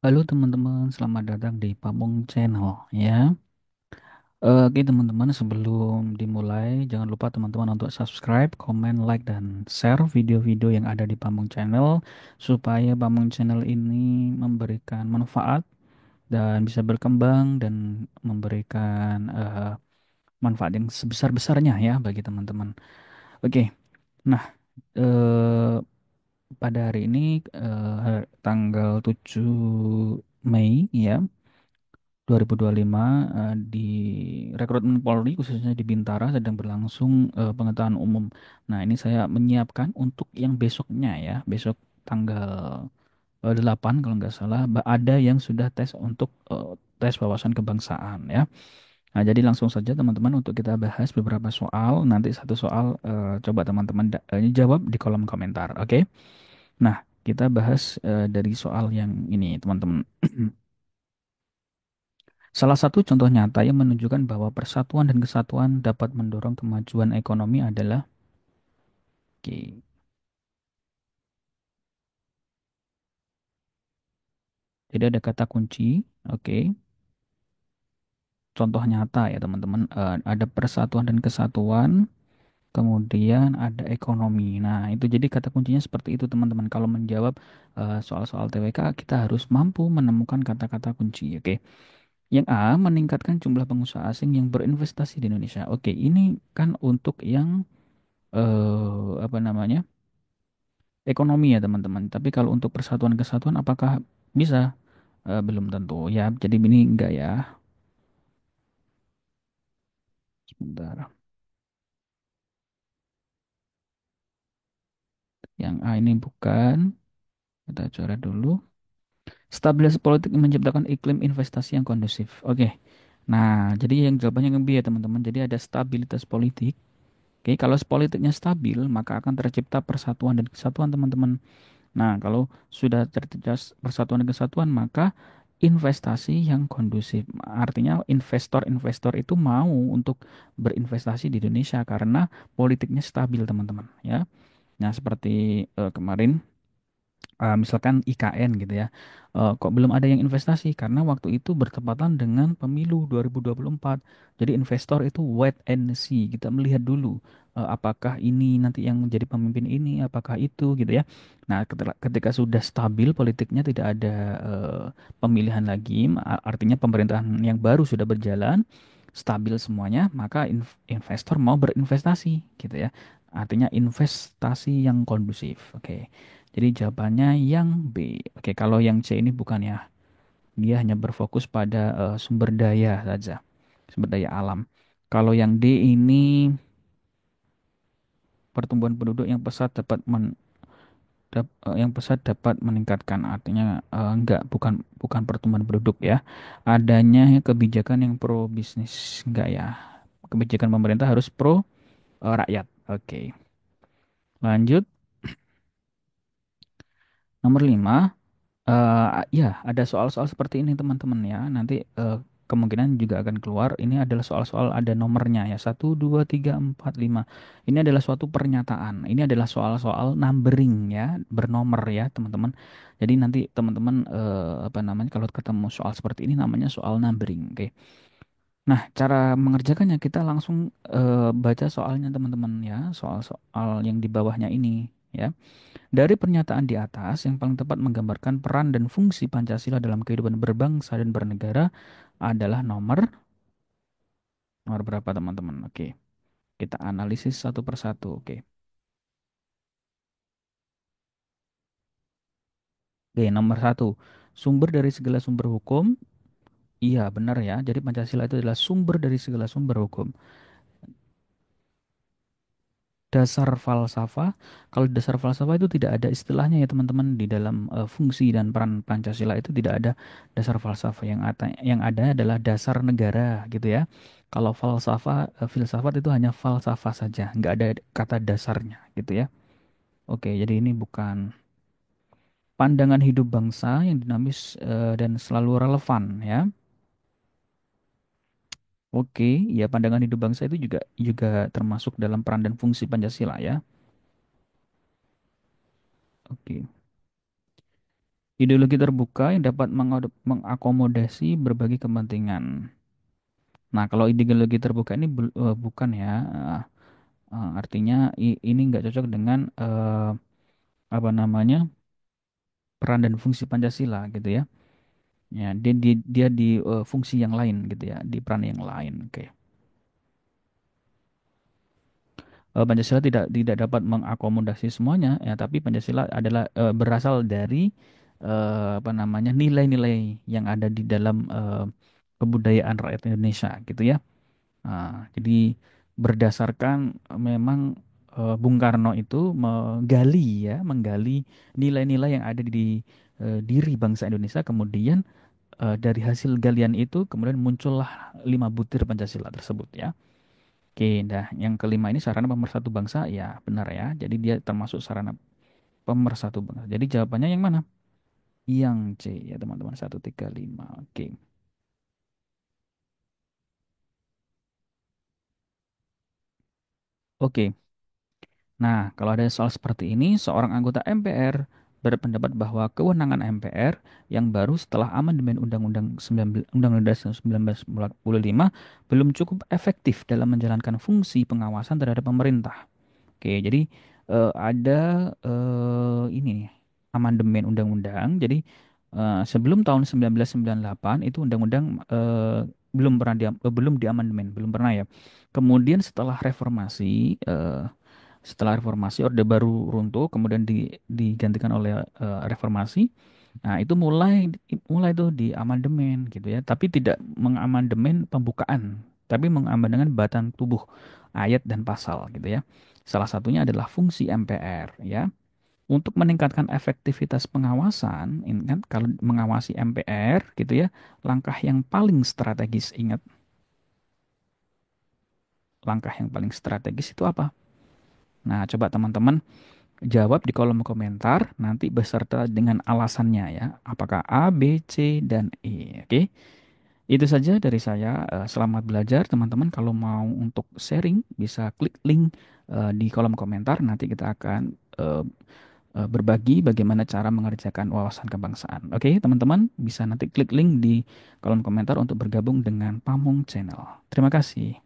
Halo teman-teman, selamat datang di Pamung Channel ya. Oke teman-teman, sebelum dimulai, jangan lupa teman-teman untuk subscribe, comment, like, dan share video-video yang ada di Pamung Channel supaya Pamung Channel ini memberikan manfaat dan bisa berkembang dan memberikan manfaat yang sebesar-besarnya ya bagi teman-teman. Oke, nah eh, pada hari ini tanggal 7 Mei ya 2025 di rekrutmen Polri khususnya di Bintara sedang berlangsung pengetahuan umum. Nah, ini saya menyiapkan untuk yang besoknya ya, besok tanggal 8 kalau nggak salah ada yang sudah tes untuk tes wawasan kebangsaan ya. Nah, jadi langsung saja teman-teman untuk kita bahas beberapa soal. Nanti satu soal coba teman-teman jawab di kolom komentar, oke? Nah, kita bahas dari soal yang ini teman-teman. Salah satu contoh nyata yang menunjukkan bahwa persatuan dan kesatuan dapat mendorong kemajuan ekonomi adalah, oke, jadi ada kata kunci, oke, contoh nyata ya teman-teman. Ada persatuan dan kesatuan, kemudian ada ekonomi. Nah, itu jadi kata kuncinya seperti itu teman-teman. Kalau menjawab soal-soal TWK, kita harus mampu menemukan kata-kata kunci, oke. Yang A, meningkatkan jumlah pengusaha asing yang berinvestasi di Indonesia. Oke, ini kan untuk yang apa namanya? Ekonomi ya teman-teman. Tapi kalau untuk persatuan kesatuan apakah bisa? Belum tentu ya. Jadi ini enggak ya. Sebentar. Yang A ini bukan. Kita coret dulu. Stabilitas politik yang menciptakan iklim investasi yang kondusif. Oke. Nah, jadi yang jawabannya yang B ya teman-teman. Jadi ada stabilitas politik. Oke, kalau politiknya stabil, maka akan tercipta persatuan dan kesatuan teman-teman. Nah, kalau sudah tercipta persatuan dan kesatuan, maka investasi yang kondusif. Artinya investor-investor itu mau untuk berinvestasi di Indonesia karena politiknya stabil, teman-teman, ya. Nah, seperti kemarin misalkan IKN gitu ya. Kok belum ada yang investasi? Karena waktu itu bertepatan dengan pemilu 2024. Jadi investor itu wait and see. Kita melihat dulu apakah ini nanti yang menjadi pemimpin ini, apakah itu gitu ya. Nah, ketika sudah stabil politiknya tidak ada pemilihan lagi, artinya pemerintahan yang baru sudah berjalan, stabil semuanya, maka investor mau berinvestasi gitu ya. Artinya investasi yang kondusif. Oke. Jadi jawabannya yang B. Oke, kalau yang C ini bukan ya. Dia hanya berfokus pada sumber daya saja, sumber daya alam. Kalau yang D ini pertumbuhan penduduk yang pesat yang pesat dapat meningkatkan. Artinya enggak, bukan pertumbuhan penduduk ya. Adanya kebijakan yang pro bisnis, enggak ya. Kebijakan pemerintah harus pro rakyat. Oke. Lanjut nomor 5. Ya, ada soal-soal seperti ini teman-teman ya. Nanti kemungkinan juga akan keluar. Ini adalah soal-soal ada nomornya ya. Satu, 2, 3, 4, 5. Ini adalah suatu pernyataan. Ini adalah soal-soal numbering ya, bernomor ya teman-teman. Jadi nanti teman-teman apa namanya kalau ketemu soal seperti ini namanya soal numbering. Oke. Nah, cara mengerjakannya kita langsung baca soalnya teman-teman ya. Soal-soal yang di bawahnya ini ya. Dari pernyataan di atas, yang paling tepat menggambarkan peran dan fungsi Pancasila dalam kehidupan berbangsa dan bernegara adalah nomor berapa teman-teman? Oke, kita analisis satu persatu. Oke, oke nomor satu, sumber dari segala sumber hukum. Iya, benar ya. Jadi Pancasila itu adalah sumber dari segala sumber hukum. Dasar falsafah, kalau dasar falsafah itu tidak ada istilahnya ya teman-teman di dalam fungsi dan peran Pancasila itu tidak ada dasar falsafah yang ada adalah dasar negara gitu ya. Kalau filsafat itu hanya falsafah saja, nggak ada kata dasarnya gitu ya. Oke, jadi ini bukan pandangan hidup bangsa yang dinamis dan selalu relevan ya. Oke, ya pandangan hidup bangsa itu juga juga termasuk dalam peran dan fungsi Pancasila ya. Oke. Ideologi terbuka yang dapat mengakomodasi berbagai kepentingan. Nah, kalau ideologi terbuka ini bukan ya, artinya ini nggak cocok dengan apa namanya peran dan fungsi Pancasila gitu ya. Ya, dia di fungsi yang lain gitu ya, di peran yang lain. Oke. Pancasila tidak dapat mengakomodasi semuanya ya, tapi Pancasila adalah berasal dari apa namanya nilai-nilai yang ada di dalam kebudayaan rakyat Indonesia gitu ya. Jadi berdasarkan memang Bung Karno itu menggali nilai-nilai yang ada di diri bangsa Indonesia, kemudian dari hasil galian itu kemudian muncullah 5 butir Pancasila tersebut ya. Oke, nah yang kelima ini sarana pemersatu bangsa ya benar ya. Jadi dia termasuk sarana pemersatu bangsa. Jadi jawabannya yang mana? Yang C ya teman-teman 135. Oke. Oke. Nah, kalau ada soal seperti ini, seorang anggota MPR berpendapat bahwa kewenangan MPR yang baru setelah amandemen Undang-Undang 19 Undang-Undang Dasar 1945 belum cukup efektif dalam menjalankan fungsi pengawasan terhadap pemerintah. Oke, jadi ada ini nih, amandemen undang-undang. Jadi sebelum tahun 1998 itu undang-undang belum pernah belum diamandemen, belum pernah ya. Kemudian setelah reformasi Orde Baru runtuh, kemudian digantikan oleh reformasi. Nah, itu mulai tuh di amandemen gitu ya, tapi tidak mengamandemen pembukaan, tapi mengamandemen batang tubuh ayat dan pasal gitu ya. Salah satunya adalah fungsi MPR ya. Untuk meningkatkan efektivitas pengawasan, ingat kalau mengawasi MPR gitu ya, langkah yang paling strategis, ingat langkah yang paling strategis itu apa? Nah, coba teman-teman jawab di kolom komentar nanti beserta dengan alasannya ya. Apakah A, B, C, dan E. Oke. Itu saja dari saya. Selamat belajar teman-teman. Kalau mau untuk sharing bisa klik link di kolom komentar. Nanti kita akan eh, berbagi bagaimana cara mengerjakan wawasan kebangsaan. Oke, teman-teman bisa nanti klik link di kolom komentar untuk bergabung dengan Pamong Channel. Terima kasih.